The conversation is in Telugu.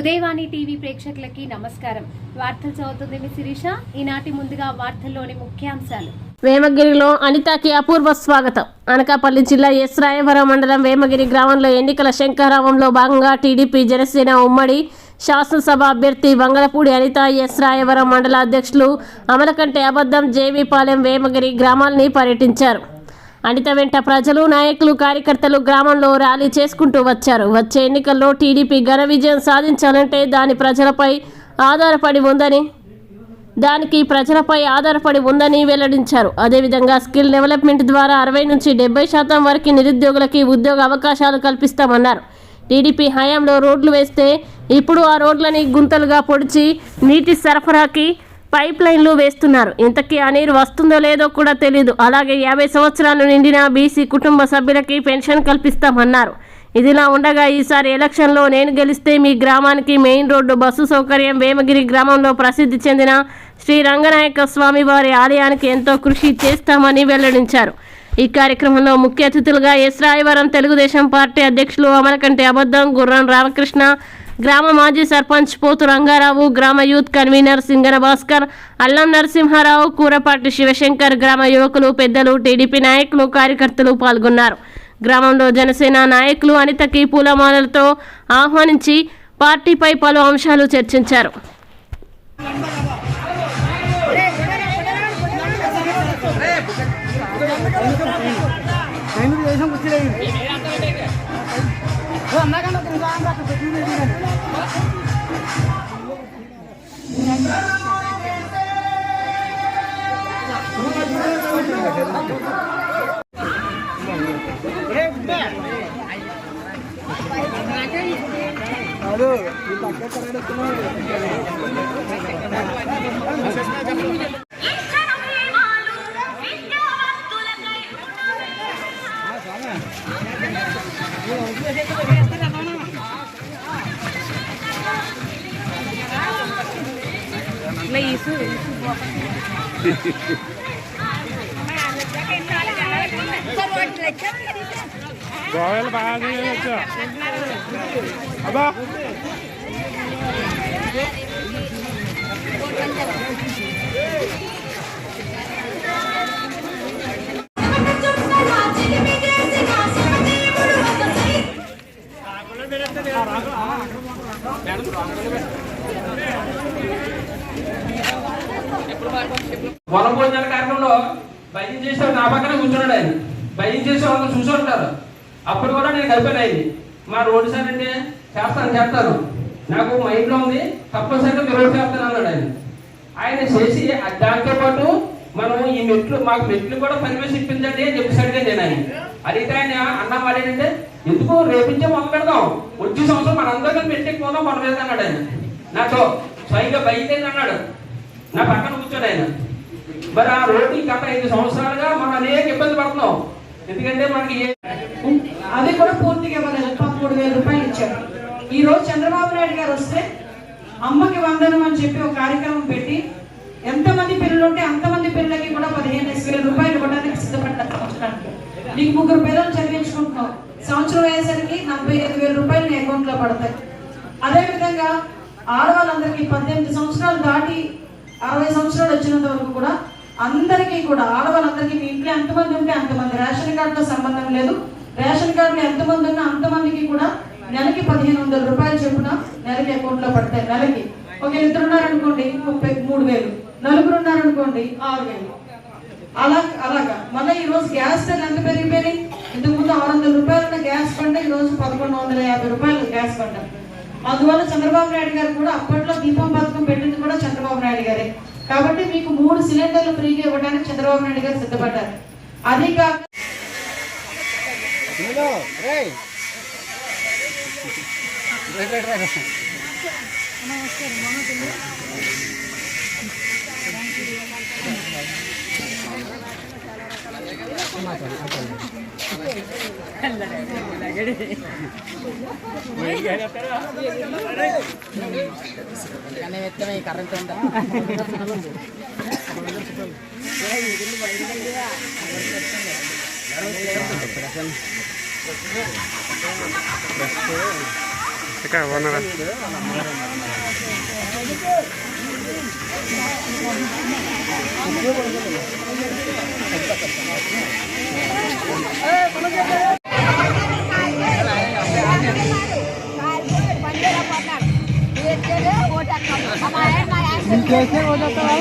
ఉదయవాణి టీవీ ప్రేక్షకులకి నమస్కారం. వార్తలు చదువుతుంది మీ శిరీష. ఈనాటి ముందుగా వార్తల్లోని ముఖ్యాంశాలు. వేమగిరిలో అనితకి అపూర్వ స్వాగతం. అనకాపల్లి జిల్లా ఎస్ రాయవరం మండలం వేమగిరి గ్రామంలో ఎన్నికల శంఖారావంలో భాగంగా టీడీపీ జనసేన ఉమ్మడి శాసనసభ అభ్యర్థి వంగలపూడి అనిత ఎస్ రాయవరం మండల అధ్యక్షులు అమలకంటే అబద్దం జేవీపాలెం వేమగిరి గ్రామాలని పర్యటించారు. అనిత వెంట ప్రజలు, నాయకులు, కార్యకర్తలు గ్రామంలో ర్యాలీ చేసుకుంటూ వచ్చారు. వచ్చే ఎన్నికల్లో టీడీపీ ఘన విజయం సాధించాలంటే దానికి ప్రజలపై ఆధారపడి ఉందని వెల్లడించారు. అదేవిధంగా స్కిల్ డెవలప్మెంట్ ద్వారా 60 నుంచి 70% వరకు నిరుద్యోగులకి ఉద్యోగ అవకాశాలు కల్పిస్తామన్నారు. టీడీపీ హయాంలో రోడ్లు వేస్తే ఇప్పుడు ఆ రోడ్లని గుంతలుగా పొడిచి నీటి సరఫరాకి పైప్ లైన్లు వేస్తున్నారు. ఇంతకీ ఆ నీరు వస్తుందో లేదో కూడా తెలియదు. అలాగే 50 సంవత్సరాలు నిండిన బీసీ కుటుంబ సభ్యులకి పెన్షన్ కల్పిస్తామన్నారు. ఇదిలా ఉండగా ఈసారి ఎలక్షన్లో నేను గెలిస్తే మీ గ్రామానికి మెయిన్ రోడ్డు, బస్సు సౌకర్యం, వేమగిరి గ్రామంలో ప్రసిద్ధి చెందిన శ్రీ రంగనాయక స్వామి వారి ఆలయానికి ఎంతో కృషి చేస్తామని వెల్లడించారు. ఈ కార్యక్రమంలో ముఖ్య అతిథులుగా ఎస్ రాయవరం తెలుగుదేశం పార్టీ అధ్యక్షులు అమలకంటే అబద్దం, గుర్రం రామకృష్ణ, గ్రామ మాజీ సర్పంచ్ పోతు రంగారావు, గ్రామ యూత్ కన్వీనర్ సింగన భాస్కర్, అల్లం నరసింహారావు, కూరపాటి శివశంకర్, గ్రామ యువకులు, పెద్దలు, టీడీపీ నాయకులు, కార్యకర్తలు పాల్గొన్నారు. గ్రామంలో జనసేన నాయకులు అనితకి పూలమాలలతో ఆహ్వానించి పార్టీపై పలు అంశాలు చర్చించారు. Royal Bali Abba వనభోజనాల కార్యక్రమంలో భయం చేసే నా పక్కన కూర్చున్నాడు. ఆయన భయం చేసే వాళ్ళు చూసి ఉంటారు. అప్పుడు కూడా నేను కలిపాను అయింది. మా రోడ్డు సార్ అంటే చేస్తాను, నాకు మైండ్లో ఉంది, తప్పనిసరిగా మీరు రోడ్డు చేస్తాను అన్నాడు. ఆయన చేసి దాంతో పాటు మనం ఈ మాకు మెట్లు కూడా పర్మిషన్ ఇప్పించండి అని చెప్పేసరిగా నేను ఆయన అడిగితే ఆయన అన్న మాట ఏంటంటే, ఎందుకు రేపించే మొదలు పెడదాం, వచ్చే సంవత్సరం మనందరం మెట్టెక్కిపోదాం మొదలు పెడతాం అన్నాడు. ఆయన నాతో స్వయంగా బయలుదేరి అన్నాడు. నా పక్కన కూర్చోడు ఆయన. మరి ఆ రోడ్డు గత 5 సంవత్సరాలుగా మనం అనేక ఇబ్బంది పడుతున్నాం. ఎందుకంటే మనకి అది కూడా పూర్తిగా ఇవ్వలేదు. 13,000 రూపాయలు ఇచ్చారు. ఈ రోజు చంద్రబాబు నాయుడు గారు వస్తే అమ్మకి వందనం అని చెప్పి ఒక కార్యక్రమం పెట్టి ఎంతమంది పిల్లలు ఉంటే అంతమంది పిల్లలకి కూడా 15,000 రూపాయలు ఇవ్వడానికి సిద్ధపడ్డారు. సంవత్సరానికి నీకు 3 పిల్లలు చదివించుకుంటున్నావు, సంవత్సరం అయ్యేసరికి 45,000 రూపాయలు నీ అకౌంట్ లో పడతాయి. అదేవిధంగా ఆడవాళ్ళందరికీ 18 సంవత్సరాలు దాటి 60 సంవత్సరాలు వచ్చినంత వరకు కూడా అందరికీ కూడా ఆడవాళ్ళందరికీ మీ ఇంట్లో ఎంతమంది ఉంటే అంతమంది, రేషన్ కార్డుతో సంబంధం లేదు, రేషన్ కార్డులో ఎంతమంది ఉన్నా అంతమందికి కూడా నెలకి 1,500 రూపాయలు చొప్పున నెలకి అకౌంట్ లో పడతాయి. నెలకి ఒక 2 ఉన్నారనుకోండి 3,000, 4 ఉన్నారనుకోండి 6,000. అలాగా మళ్ళీ ఈ రోజు గ్యాస్ ధరలు ఎంత పెరిగిపోయినాయి. ఇంతకుముందు 600 రూపాయలు ఉన్న గ్యాస్ బండ ఈ రోజు 1,150 రూపాయలు గ్యాస్ బండ. అందువల్ల చంద్రబాబు నాయుడు గారు కూడా అప్పట్లో దీపం పథకం పెట్టింది కూడా చంద్రబాబు నాయుడు గారే. కాబట్టి మీకు 3 సిలిండర్లు ఫ్రీగా ఇవ్వడానికి చంద్రబాబు నాయుడు గారు సిద్ధపడ్డారు. అది కాక కరెంట్ ఉందా ఇక్కడ ఓనరా ఇంకేసే ఓటేస్తావా